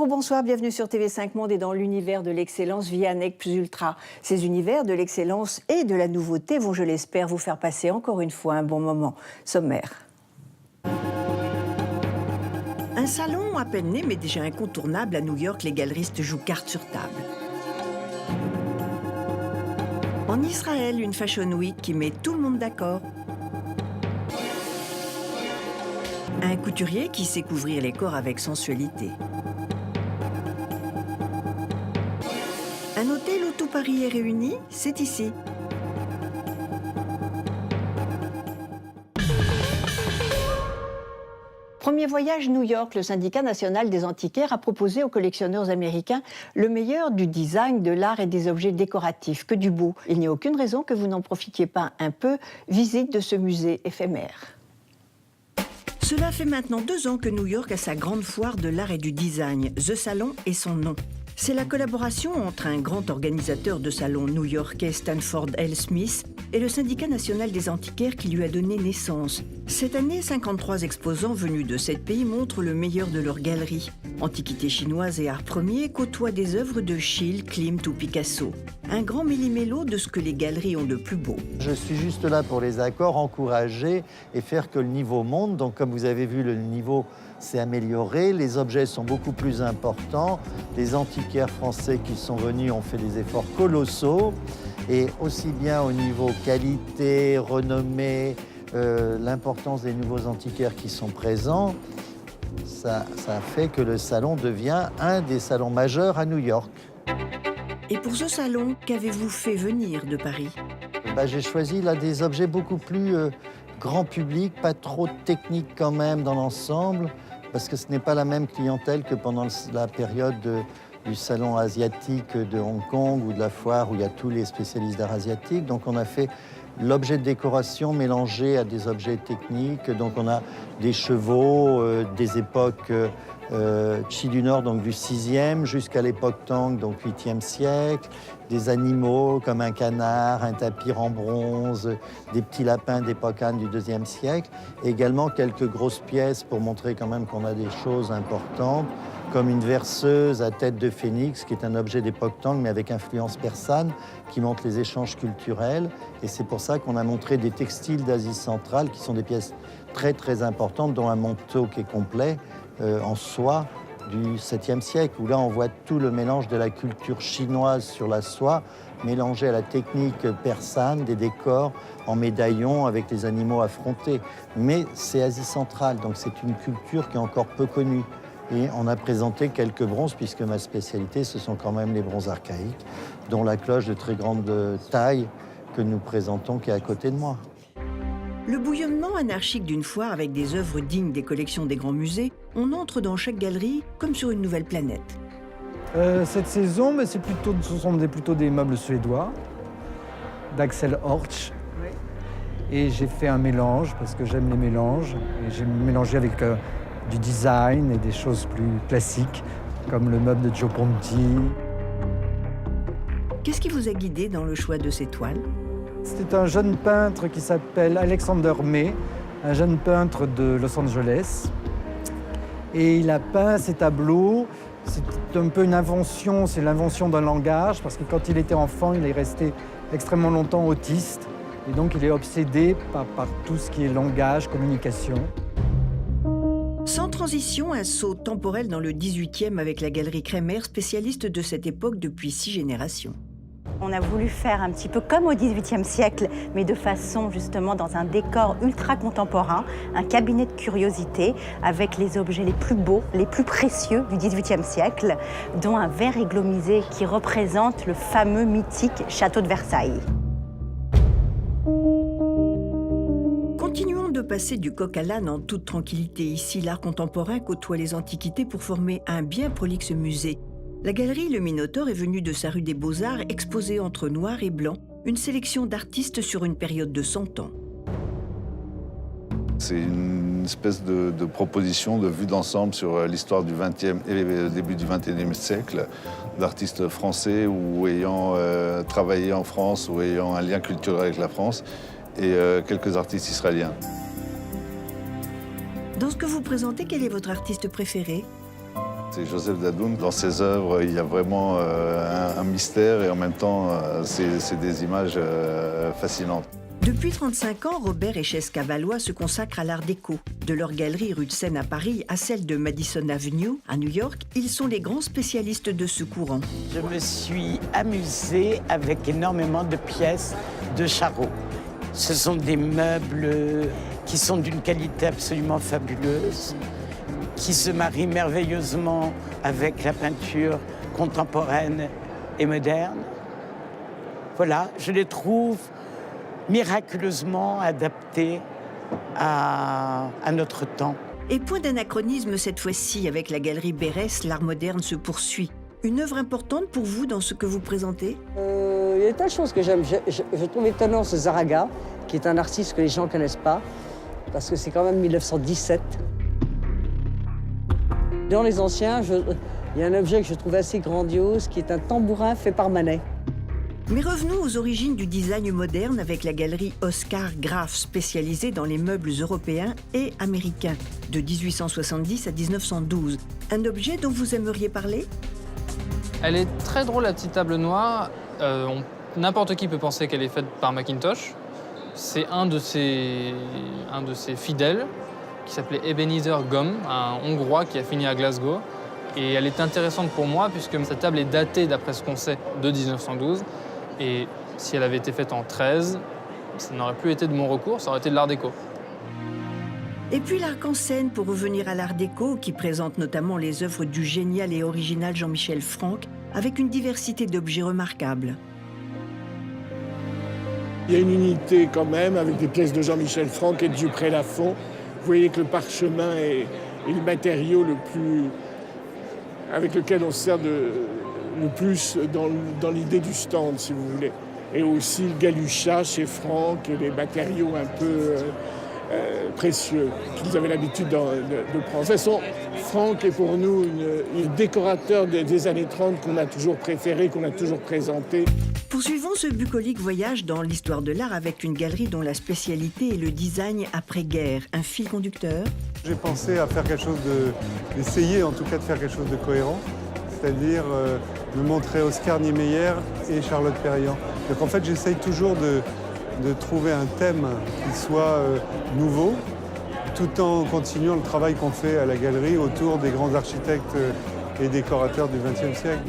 ou bonsoir, bienvenue sur TV5 Monde et dans l'univers de l'excellence Vianney Plus Ultra. Ces univers de l'excellence et de la nouveauté vont, je l'espère, vous faire passer encore une fois un bon moment. Sommaire. Un salon à peine né mais déjà incontournable à New York, les galeristes jouent carte sur table. En Israël, une Fashion Week qui met tout le monde d'accord. Un couturier qui sait couvrir les corps avec sensualité. Un hôtel où tout Paris est réuni, c'est ici. Premier voyage New York, le syndicat national des antiquaires a proposé aux collectionneurs américains le meilleur du design, de l'art et des objets décoratifs, que du beau. Il n'y a aucune raison que vous n'en profitiez pas un peu. Visite de ce musée éphémère. Cela fait maintenant 2 ans que New York a sa grande foire de l'art et du design. The Salon est son nom. C'est la collaboration entre un grand organisateur de salon new-yorkais, Stanford L. Smith, et le syndicat national des antiquaires qui lui a donné naissance. Cette année, 53 exposants venus de 7 pays montrent le meilleur de leurs galeries. Antiquités chinoises et art premier côtoient des œuvres de Schill, Klimt ou Picasso. Un grand méli-mélo de ce que les galeries ont de plus beau. Je suis juste là pour les accords, encourager et faire que le niveau monte. Donc comme vous avez vu, le niveau s'est amélioré, les objets sont beaucoup plus importants. Les antiquaires français qui sont venus ont fait des efforts colossaux. Et aussi bien au niveau qualité, renommée, l'importance des nouveaux antiquaires qui sont présents, ça a fait que le salon devient un des salons majeurs à New York. Et pour ce salon, qu'avez-vous fait venir de Paris ? J'ai choisi là des objets beaucoup plus grand public, pas trop techniques quand même dans l'ensemble, parce que ce n'est pas la même clientèle que pendant la période du salon asiatique de Hong Kong ou de la foire où il y a tous les spécialistes d'art asiatique. Donc on a fait l'objet de décoration mélangé à des objets techniques. Donc on a des chevaux des époques Qi du Nord, donc du 6e, jusqu'à l'époque Tang, donc 8e siècle, des animaux comme un canard, un tapir en bronze, des petits lapins d'époque Han du 2e siècle, et également quelques grosses pièces pour montrer quand même qu'on a des choses importantes, comme une verseuse à tête de phénix, qui est un objet d'époque Tang, mais avec influence persane, qui montre les échanges culturels. Et c'est pour ça qu'on a montré des textiles d'Asie centrale, qui sont des pièces très très importantes, dont un manteau qui est complet, en soie du 7e siècle, où là on voit tout le mélange de la culture chinoise sur la soie, mélangé à la technique persane, des décors en médaillon avec les animaux affrontés. Mais c'est Asie centrale, donc c'est une culture qui est encore peu connue. Et on a présenté quelques bronzes, puisque ma spécialité, ce sont quand même les bronzes archaïques, dont la cloche de très grande taille que nous présentons, qui est à côté de moi. Le bouillonnement anarchique d'une foire avec des œuvres dignes des collections des grands musées, on entre dans chaque galerie comme sur une nouvelle planète. Cette saison, ce sont plutôt des meubles suédois, d'Axel Horch. Oui. Et j'ai fait un mélange, parce que j'aime les mélanges. Et j'ai mélangé avec du design et des choses plus classiques, comme le meuble de Joe Ponti. Qu'est-ce qui vous a guidé dans le choix de ces toiles ? C'est un jeune peintre qui s'appelle Alexander May, un jeune peintre de Los Angeles. Et il a peint ces tableaux. C'est un peu une invention, c'est l'invention d'un langage, parce que quand il était enfant, il est resté extrêmement longtemps autiste. Et donc il est obsédé par tout ce qui est langage, communication. Sans transition, un saut temporel dans le 18e avec la galerie Kremer, spécialiste de cette époque depuis 6 générations. On a voulu faire un petit peu comme au XVIIIe siècle, mais de façon justement dans un décor ultra contemporain, un cabinet de curiosités avec les objets les plus beaux, les plus précieux du XVIIIe siècle, dont un verre églomisé qui représente le fameux mythique château de Versailles. Continuons de passer du coq à l'âne en toute tranquillité. Ici, l'art contemporain côtoie les antiquités pour former un bien prolixe musée. La galerie Le Minotaure est venue de sa rue des Beaux-Arts exposer entre noir et blanc une sélection d'artistes sur une période de 100 ans. C'est une espèce de proposition, de vue d'ensemble sur l'histoire du XXe et le début du XXIe siècle, d'artistes français ou ayant travaillé en France ou ayant un lien culturel avec la France, et quelques artistes israéliens. Dans ce que vous présentez, quel est votre artiste préféré ? c'est Joseph Dadoun. Dans ses œuvres, il y a vraiment un mystère et en même temps, c'est des images fascinantes. Depuis 35 ans, Robert et Chesca-Valois se consacrent à l'art déco. De leur galerie rue de Seine à Paris à celle de Madison Avenue à New York, ils sont les grands spécialistes de ce courant. Je me suis amusée avec énormément de pièces de Charot. Ce sont des meubles qui sont d'une qualité absolument fabuleuse, qui se marient merveilleusement avec la peinture contemporaine et moderne. Voilà, je les trouve miraculeusement adaptés à notre temps. Et point d'anachronisme cette fois-ci, avec la galerie Bérès, l'art moderne se poursuit. Une œuvre importante pour vous dans ce que vous présentez ? Il y a des tas de choses que j'aime. Je trouve étonnant ce Zaraga, qui est un artiste que les gens ne connaissent pas, parce que c'est quand même 1917. Dans les anciens, il y a un objet que je trouve assez grandiose, qui est un tambourin fait par Manet. Mais revenons aux origines du design moderne avec la galerie Oscar Graf, spécialisée dans les meubles européens et américains, de 1870 à 1912. Un objet dont vous aimeriez parler ? Elle est très drôle, la petite table noire. N'importe qui peut penser qu'elle est faite par Macintosh. C'est un de ses fidèles, qui s'appelait Ebenezer Gomm, un Hongrois qui a fini à Glasgow. Et elle est intéressante pour moi, puisque cette table est datée, d'après ce qu'on sait, de 1912. Et si elle avait été faite en 13, ça n'aurait plus été de mon recours, ça aurait été de l'art déco. Et puis l'arc-en-scène, pour revenir à l'art déco, qui présente notamment les œuvres du génial et original Jean-Michel Franck, avec une diversité d'objets remarquables. Il y a une unité quand même, avec des pièces de Jean-Michel Franck et de Dupré-Lafont. Vous voyez que le parchemin est le matériau avec lequel on se sert le plus dans l'idée du stand, si vous voulez. Et aussi le galuchat chez Franck, et les matériaux un peu précieux qu'ils avaient l'habitude de prendre. De toute façon, Franck est pour nous un décorateur des années 30 qu'on a toujours préféré, qu'on a toujours présenté. Poursuivons ce bucolique voyage dans l'histoire de l'art avec une galerie dont la spécialité est le design après-guerre, un fil conducteur. J'ai pensé à faire quelque chose d'essayer en tout cas de faire quelque chose de cohérent, c'est-à-dire de montrer Oscar Niemeyer et Charlotte Perriand. Donc en fait, j'essaye toujours de trouver un thème qui soit nouveau, tout en continuant le travail qu'on fait à la galerie autour des grands architectes et décorateurs du XXe siècle.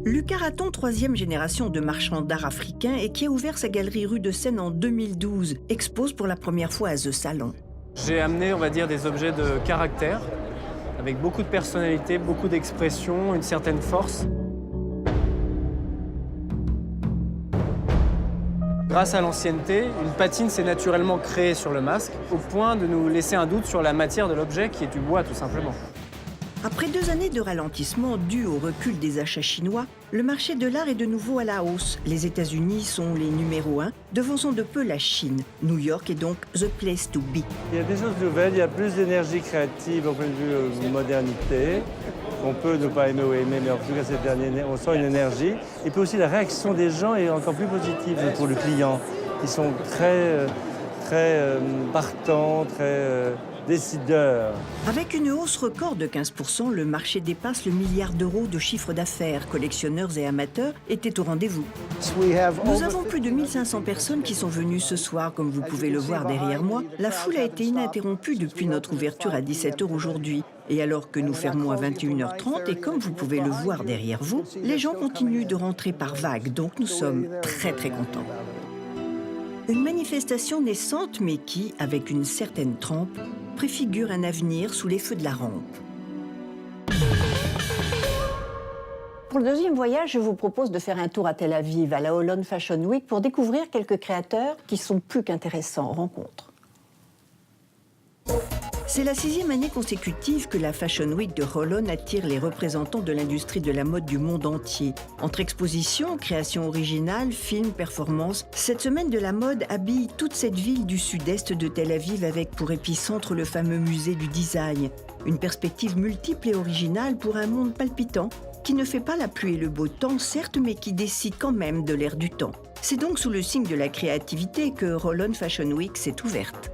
Lucas Raton, troisième génération de marchands d'art africains et qui a ouvert sa galerie rue de Seine en 2012, expose pour la première fois à The Salon. J'ai amené, on va dire, des objets de caractère, avec beaucoup de personnalité, beaucoup d'expression, une certaine force. Grâce à l'ancienneté, une patine s'est naturellement créée sur le masque, au point de nous laisser un doute sur la matière de l'objet, qui est du bois, tout simplement. Après 2 années de ralentissement dû au recul des achats chinois, le marché de l'art est de nouveau à la hausse. Les États-Unis sont les numéros 1, devançant de peu la Chine. New York est donc the place to be. Il y a des choses nouvelles, il y a plus d'énergie créative au point de vue modernité. On peut ne pas aimer ou aimer, mais en tout cas, cette dernière, on sent une énergie. Et puis aussi, la réaction des gens est encore plus positive pour le client. Ils sont très partants, très décideurs. Avec une hausse record de 15%, le marché dépasse le milliard d'euros de chiffre d'affaires. Collectionneurs et amateurs étaient au rendez-vous. Nous avons plus de 1500 personnes qui sont venues ce soir, comme vous pouvez le voir derrière moi. La foule a été ininterrompue depuis notre ouverture à 17h aujourd'hui. Et alors que nous fermons à 21h30, et comme vous pouvez le voir derrière vous, les gens continuent de rentrer par vagues, donc nous sommes très contents. Une manifestation naissante, mais qui, avec une certaine trempe, préfigure un avenir sous les feux de la rampe. Pour le deuxième voyage, je vous propose de faire un tour à Tel Aviv, à la Holon Fashion Week, pour découvrir quelques créateurs qui sont plus qu'intéressants en rencontre. C'est la 6e année consécutive que la Fashion Week de Holon attire les représentants de l'industrie de la mode du monde entier. Entre expositions, créations originales, films, performances, cette semaine de la mode habille toute cette ville du sud-est de Tel Aviv avec pour épicentre le fameux musée du design. Une perspective multiple et originale pour un monde palpitant qui ne fait pas la pluie et le beau temps, certes, mais qui décide quand même de l'air du temps. C'est donc sous le signe de la créativité que Holon Fashion Week s'est ouverte.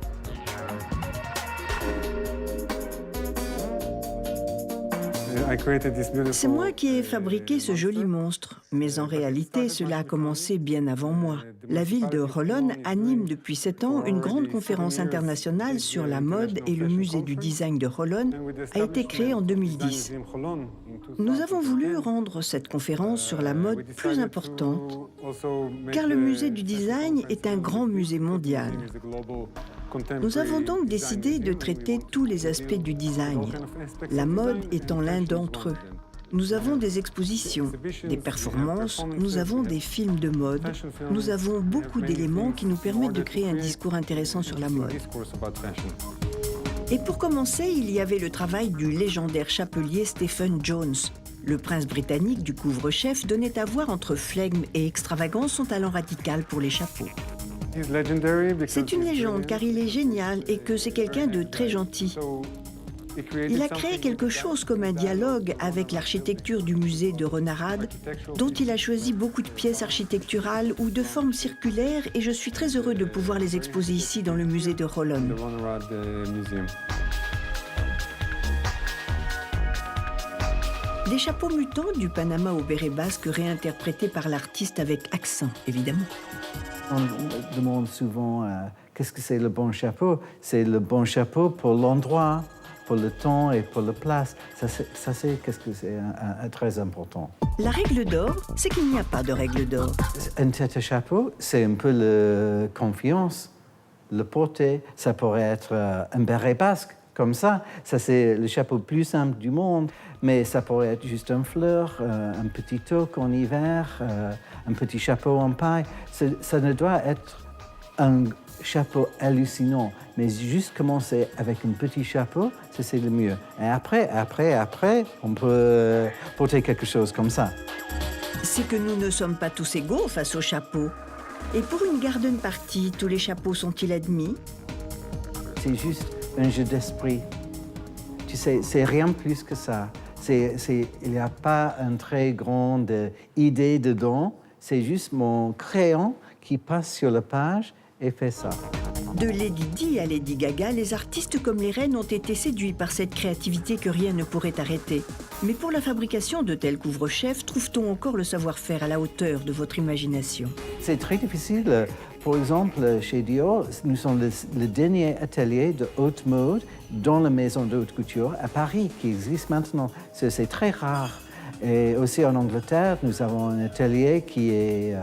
C'est moi qui ai fabriqué ce joli monstre, mais en réalité, cela a commencé bien avant moi. La ville de Jolón anime depuis 7 ans une grande conférence internationale sur la mode et le musée du design de Jolón a été créé en 2010. Nous avons voulu rendre cette conférence sur la mode plus importante, car le musée du design est un grand musée mondial. Nous avons donc décidé de traiter tous les aspects du design, la mode étant l'un d'entre eux. Nous avons des expositions, des performances, nous avons des films de mode, nous avons beaucoup d'éléments qui nous permettent de créer un discours intéressant sur la mode. Et pour commencer, il y avait le travail du légendaire chapelier Stephen Jones. Le prince britannique du couvre-chef donnait à voir entre flegme et extravagance son talent radical pour les chapeaux. C'est une légende car il est génial et que c'est quelqu'un de très gentil. Il a créé quelque chose comme un dialogue avec l'architecture du musée de Renarade, dont il a choisi beaucoup de pièces architecturales ou de formes circulaires et je suis très heureux de pouvoir les exposer ici dans le musée de Jolón. Des chapeaux mutants du Panama au béret basque réinterprétés par l'artiste avec accent, évidemment. On demande souvent qu'est-ce que c'est le bon chapeau? C'est le bon chapeau pour l'endroit, pour le temps et pour la place. Ça c'est qu'est-ce que c'est très important. La règle d'or, c'est qu'il n'y a pas de règle d'or. Un tête à chapeau, c'est un peu la confiance, le porter. Ça pourrait être un béret basque, comme ça. Ça c'est le chapeau le plus simple du monde. Mais ça pourrait être juste une fleur, un petit toque en hiver, un petit chapeau en paille. Ça ne doit être un chapeau hallucinant, mais juste commencer avec un petit chapeau, c'est le mieux. Et après, on peut porter quelque chose comme ça. C'est que nous ne sommes pas tous égaux face au chapeau. Et pour une garden party, tous les chapeaux sont-ils admis? C'est juste un jeu d'esprit. Tu sais, c'est rien plus que ça. Il n'y a pas une très grande idée dedans. C'est juste mon crayon qui passe sur la page et fait ça. De Lady Di à Lady Gaga, les artistes comme les reines ont été séduits par cette créativité que rien ne pourrait arrêter. Mais pour la fabrication de tels couvre-chefs, trouve-t-on encore le savoir-faire à la hauteur de votre imagination? C'est très difficile. Par exemple, chez Dior, nous sommes le dernier atelier de haute mode dans la maison de haute couture à Paris qui existe maintenant. C'est très rare. Et aussi en Angleterre, nous avons un atelier qui est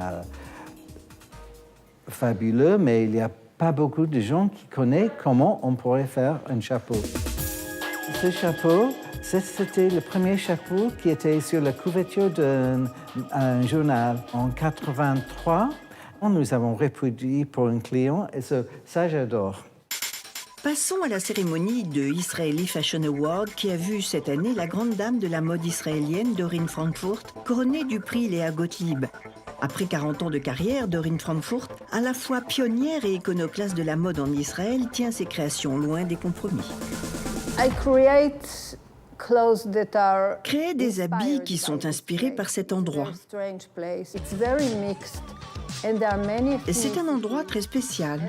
fabuleux, mais il n'y a pas beaucoup de gens qui connaissent comment on pourrait faire un chapeau. Ce chapeau, c'était le premier chapeau qui était sur la couverture d'un journal en 1983. Nous avons reproduit pour un client et ça j'adore. Passons à la cérémonie de Israeli Fashion Award qui a vu cette année la grande dame de la mode israélienne, Doreen Frankfurt, couronnée du prix Léa Gottlieb. Après 40 ans de carrière, Doreen Frankfurt, à la fois pionnière et iconoclaste de la mode en Israël, tient ses créations loin des compromis. Créer des habits qui sont inspirés par cet endroit. C'est un endroit très spécial,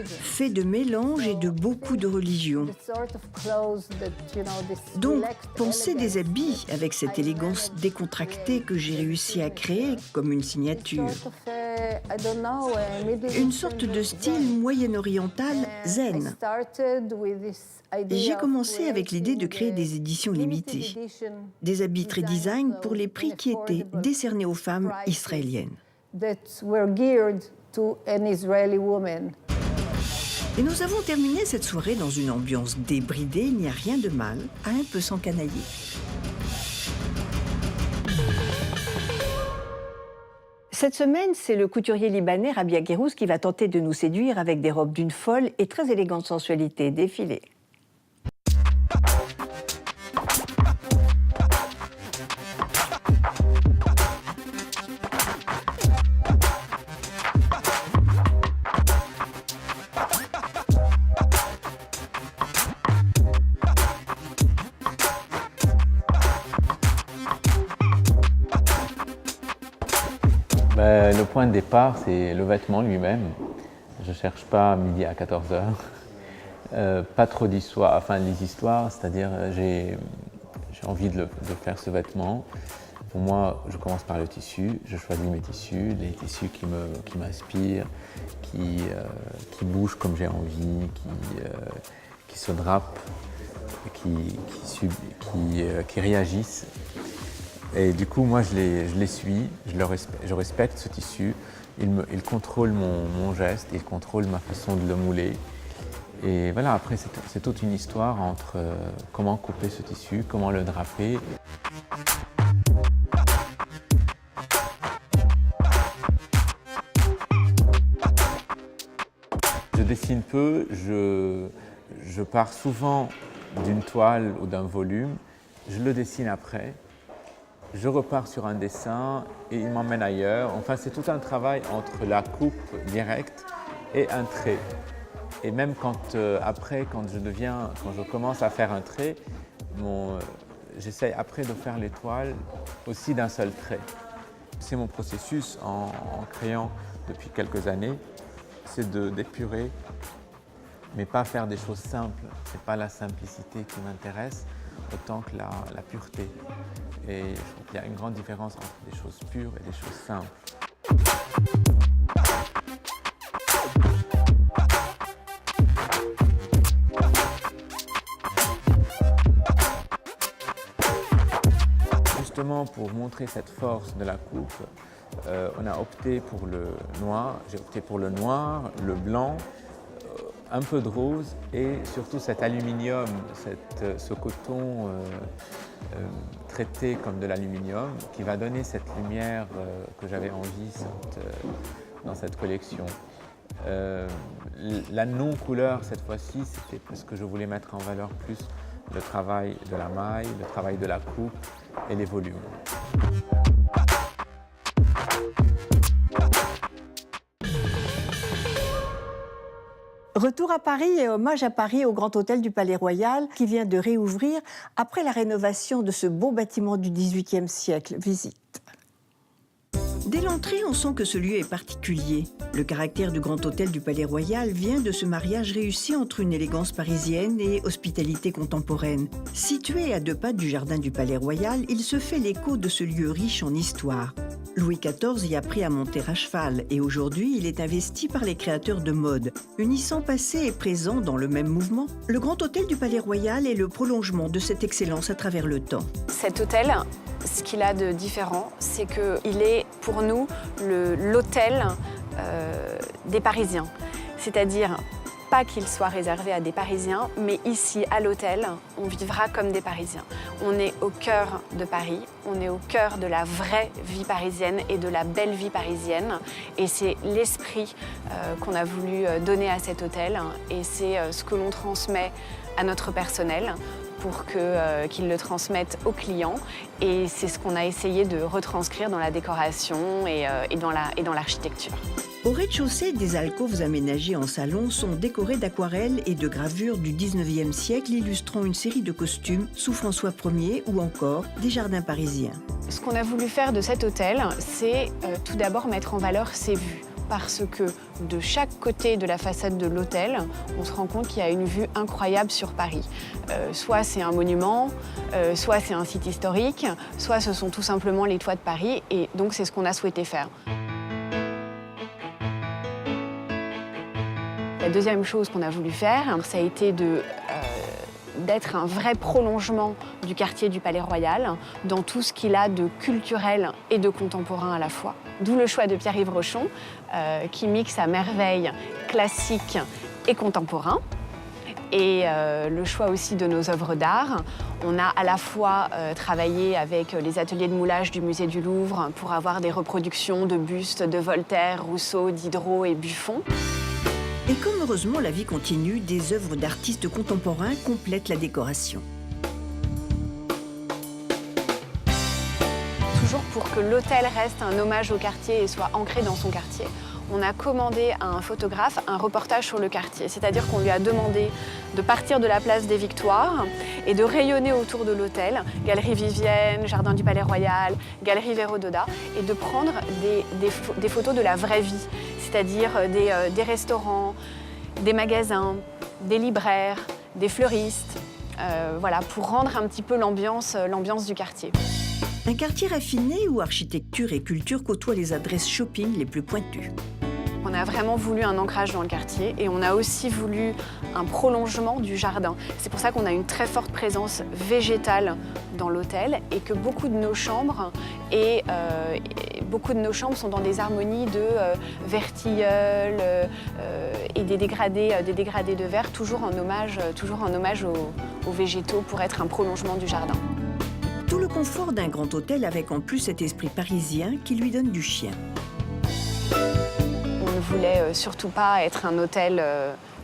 fait de mélanges et de beaucoup de religions. Donc, penser des habits avec cette élégance décontractée que j'ai réussi à créer comme une signature. Une sorte de style moyen-oriental zen. J'ai commencé avec l'idée de créer des éditions limitées, des habits très design pour les prix qui étaient décernés aux femmes israéliennes. Et nous avons terminé cette soirée dans une ambiance débridée, il n'y a rien de mal à un peu s'encanailler. Cette semaine, c'est le couturier libanais Rabia Guérouz qui va tenter de nous séduire avec des robes d'une folle et très élégante sensualité. Défilé. Le point de départ, c'est le vêtement lui-même. Je ne cherche pas midi à 14h. Pas trop d'histoires, enfin des histoires, c'est-à-dire j'ai j'ai envie de faire ce vêtement. Pour moi, je commence par le tissu, je choisis mes tissus, les tissus qui m'inspirent, qui bougent comme j'ai envie, qui se drapent, qui réagissent. Et du coup, moi, je les suis, je respecte ce tissu, il contrôle mon geste, il contrôle ma façon de le mouler. Et voilà, après, c'est toute une histoire entre comment couper ce tissu, comment le draper. Je dessine peu, je pars souvent d'une toile ou d'un volume, je le dessine après, je repars sur un dessin et il m'emmène ailleurs. Enfin, c'est tout un travail entre la coupe directe et un trait. Et même quand je commence à faire un trait, j'essaye après de faire les toiles aussi d'un seul trait. C'est mon processus en créant depuis quelques années, c'est d'épurer, mais pas faire des choses simples. C'est pas la simplicité qui m'intéresse autant que la pureté. Et je trouve qu'il y a une grande différence entre des choses pures et des choses simples. Justement, pour montrer cette force de la coupe, on a opté pour le noir. J'ai opté pour le noir, le blanc, un peu de rose et surtout cet aluminium, ce coton traité comme de l'aluminium qui va donner cette lumière que j'avais envie dans cette collection. La non-couleur cette fois-ci, c'était parce que je voulais mettre en valeur plus le travail de la maille, le travail de la coupe et les volumes. Retour à Paris et hommage à Paris au Grand Hôtel du Palais Royal qui vient de réouvrir après la rénovation de ce beau bâtiment du XVIIIe siècle. Visite. Dès l'entrée, on sent que ce lieu est particulier. Le caractère du Grand Hôtel du Palais Royal vient de ce mariage réussi entre une élégance parisienne et hospitalité contemporaine. Situé à 2 pas du jardin du Palais Royal, il se fait l'écho de ce lieu riche en histoire. Louis XIV y a appris à monter à cheval et aujourd'hui, il est investi par les créateurs de mode. Unissant passé et présent dans le même mouvement, le Grand Hôtel du Palais Royal est le prolongement de cette excellence à travers le temps. Cet hôtel, ce qu'il a de différent, c'est qu'il est pour nous l'hôtel des Parisiens. C'est-à-dire, pas qu'il soit réservé à des Parisiens, mais ici, à l'hôtel, on vivra comme des Parisiens. On est au cœur de Paris, on est au cœur de la vraie vie parisienne et de la belle vie parisienne. Et c'est l'esprit qu'on a voulu donner à cet hôtel et c'est ce que l'on transmet à notre personnel pour qu'ils le transmettent aux clients. Et c'est ce qu'on a essayé de retranscrire dans la décoration et dans l'architecture. Au rez-de-chaussée, des alcôves aménagées en salon sont décorées d'aquarelles et de gravures du XIXe siècle illustrant une série de costumes sous François Ier ou encore des jardins parisiens. Ce qu'on a voulu faire de cet hôtel, c'est tout d'abord mettre en valeur ses vues. Parce que de chaque côté de la façade de l'hôtel, on se rend compte qu'il y a une vue incroyable sur Paris. Soit c'est un monument, soit c'est un site historique, soit ce sont tout simplement les toits de Paris. Et donc c'est ce qu'on a souhaité faire. La deuxième chose qu'on a voulu faire, ça a été d'être un vrai prolongement du quartier du Palais Royal dans tout ce qu'il a de culturel et de contemporain à la fois. D'où le choix de Pierre-Yves Rochon, qui mixe à merveille classique et contemporain. Et le choix aussi de nos œuvres d'art. On a à la fois travaillé avec les ateliers de moulage du musée du Louvre pour avoir des reproductions de bustes de Voltaire, Rousseau, Diderot et Buffon. Et comme heureusement la vie continue, des œuvres d'artistes contemporains complètent la décoration. Toujours pour que l'hôtel reste un hommage au quartier et soit ancré dans son quartier, on a commandé à un photographe un reportage sur le quartier. C'est-à-dire qu'on lui a demandé de partir de la place des Victoires et de rayonner autour de l'hôtel, Galerie Vivienne, Jardin du Palais Royal, Galerie Véro-Doda, et de prendre des photos de la vraie vie, c'est-à-dire des restaurants, des magasins, des libraires, des fleuristes, voilà, pour rendre un petit peu l'ambiance du quartier. Un quartier raffiné où architecture et culture côtoient les adresses shopping les plus pointues. On a vraiment voulu un ancrage dans le quartier et on a aussi voulu un prolongement du jardin. C'est pour ça qu'on a une très forte présence végétale dans l'hôtel et que beaucoup de nos chambres sont dans des harmonies de vertilleuls et des dégradés de verre, toujours en hommage aux végétaux pour être un prolongement du jardin. Tout le confort d'un grand hôtel avec en plus cet esprit parisien qui lui donne du chien. On ne voulait surtout pas être un hôtel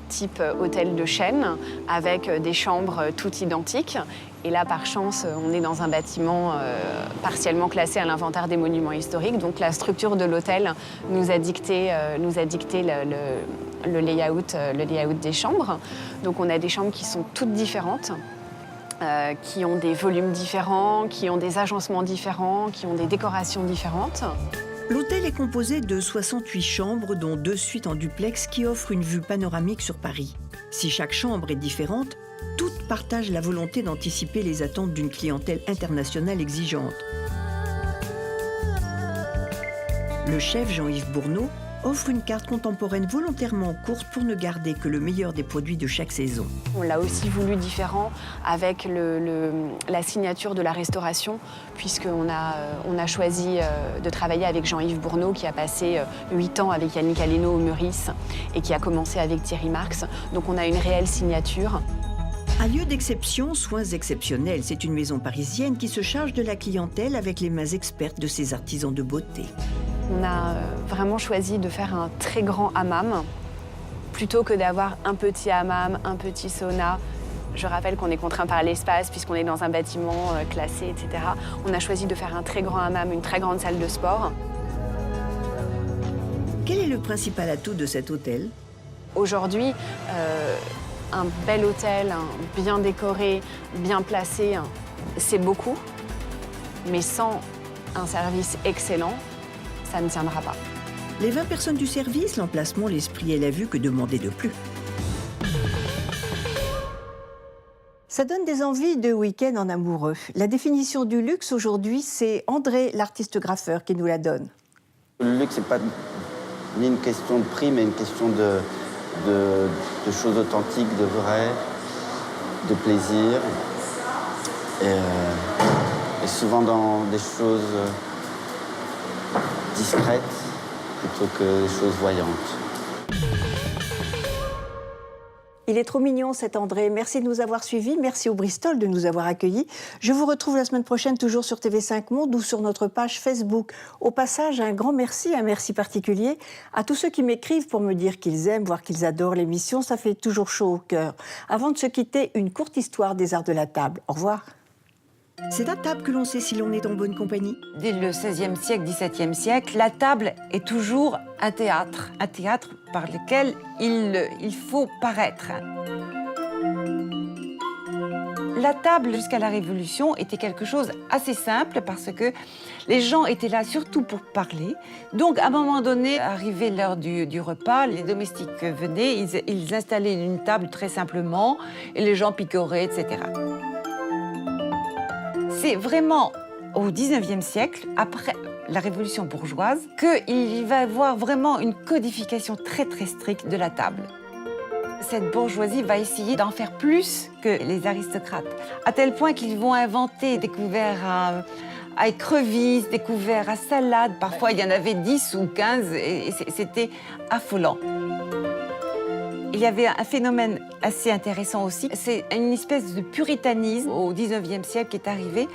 type hôtel de chaîne avec des chambres toutes identiques. Et là, par chance, on est dans un bâtiment partiellement classé à l'inventaire des monuments historiques. Donc la structure de l'hôtel nous a dicté le layout des chambres. Donc on a des chambres qui sont toutes différentes. Qui ont des volumes différents, qui ont des agencements différents, qui ont des décorations différentes. L'hôtel est composé de 68 chambres, dont 2 suites en duplex qui offrent une vue panoramique sur Paris. Si chaque chambre est différente, toutes partagent la volonté d'anticiper les attentes d'une clientèle internationale exigeante. Le chef Jean-Yves Bourneau offre une carte contemporaine volontairement courte pour ne garder que le meilleur des produits de chaque saison. On l'a aussi voulu différent avec la signature de la restauration, puisqu'on a choisi de travailler avec Jean-Yves Bourneau, qui a passé 8 ans avec Yannick Aleno au Meurice et qui a commencé avec Thierry Marx. Donc on a une réelle signature. À lieu d'exception, soins exceptionnels, c'est une maison parisienne qui se charge de la clientèle avec les mains expertes de ses artisans de beauté. On a vraiment choisi de faire un très grand hammam, plutôt que d'avoir un petit hammam, un petit sauna. Je rappelle qu'on est contraint par l'espace, puisqu'on est dans un bâtiment classé, etc. On a choisi de faire un très grand hammam, une très grande salle de sport. Quel est le principal atout de cet hôtel? Aujourd'hui, un bel hôtel, bien décoré, bien placé, c'est beaucoup. Mais sans un service excellent, ça ne tiendra pas. Les 20 personnes du service, l'emplacement, l'esprit et la vue, que demander de plus? Ça donne des envies de week-end en amoureux. La définition du luxe aujourd'hui, c'est André, l'artiste graffeur, qui nous la donne. Le luxe, c'est pas ni une question de prix, mais une question de choses authentiques, de vraies, de plaisir. Et souvent dans des choses discrètes plutôt que des choses voyantes. Il est trop mignon cet André. Merci de nous avoir suivis. Merci au Bristol de nous avoir accueillis. Je vous retrouve la semaine prochaine toujours sur TV5 Monde ou sur notre page Facebook. Au passage, un grand merci, un merci particulier à tous ceux qui m'écrivent pour me dire qu'ils aiment, voire qu'ils adorent l'émission. Ça fait toujours chaud au cœur. Avant de se quitter, une courte histoire des arts de la table. Au revoir. C'est à table que l'on sait si l'on est en bonne compagnie. Dès le XVIe siècle, XVIIe siècle, la table est toujours un théâtre par lequel il faut paraître. La table, jusqu'à la Révolution, était quelque chose assez simple parce que les gens étaient là surtout pour parler. Donc, à un moment donné, arrivait l'heure du repas, les domestiques venaient, ils installaient une table très simplement et les gens picoraient, etc. C'est vraiment au XIXe siècle, après la Révolution bourgeoise, qu'il va y avoir vraiment une codification très très stricte de la table. Cette bourgeoisie va essayer d'en faire plus que les aristocrates, à tel point qu'ils vont inventer des couverts à écrevisses, des couverts à salade. Parfois, il y en avait 10 ou 15 et c'était affolant. Il y avait un phénomène assez intéressant aussi, c'est une espèce de puritanisme au XIXe siècle qui est arrivé,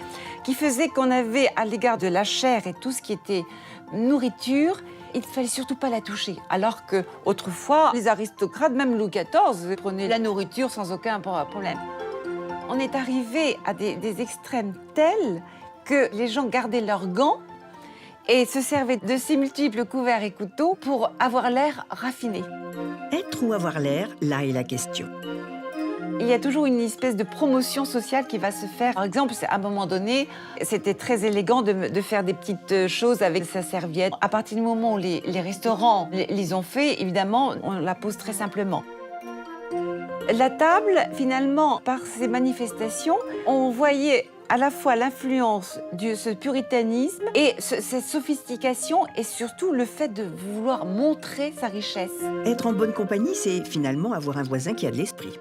qui faisait qu'on avait à l'égard de la chair et tout ce qui était nourriture, il ne fallait surtout pas la toucher. Alors qu'autrefois, les aristocrates, même Louis XIV, prenaient la nourriture sans aucun problème. On est arrivé à des extrêmes tels que les gens gardaient leurs gants et se servaient de ces multiples couverts et couteaux pour avoir l'air raffiné. Être ou avoir l'air, là est la question. Il y a toujours une espèce de promotion sociale qui va se faire. Par exemple, à un moment donné, c'était très élégant de faire des petites choses avec sa serviette. À partir du moment où les restaurants les ont fait, évidemment, on la pose très simplement. La table, finalement, par ces manifestations, on voyait à la fois l'influence de ce puritanisme et cette sophistication et surtout le fait de vouloir montrer sa richesse. Être en bonne compagnie, c'est finalement avoir un voisin qui a de l'esprit.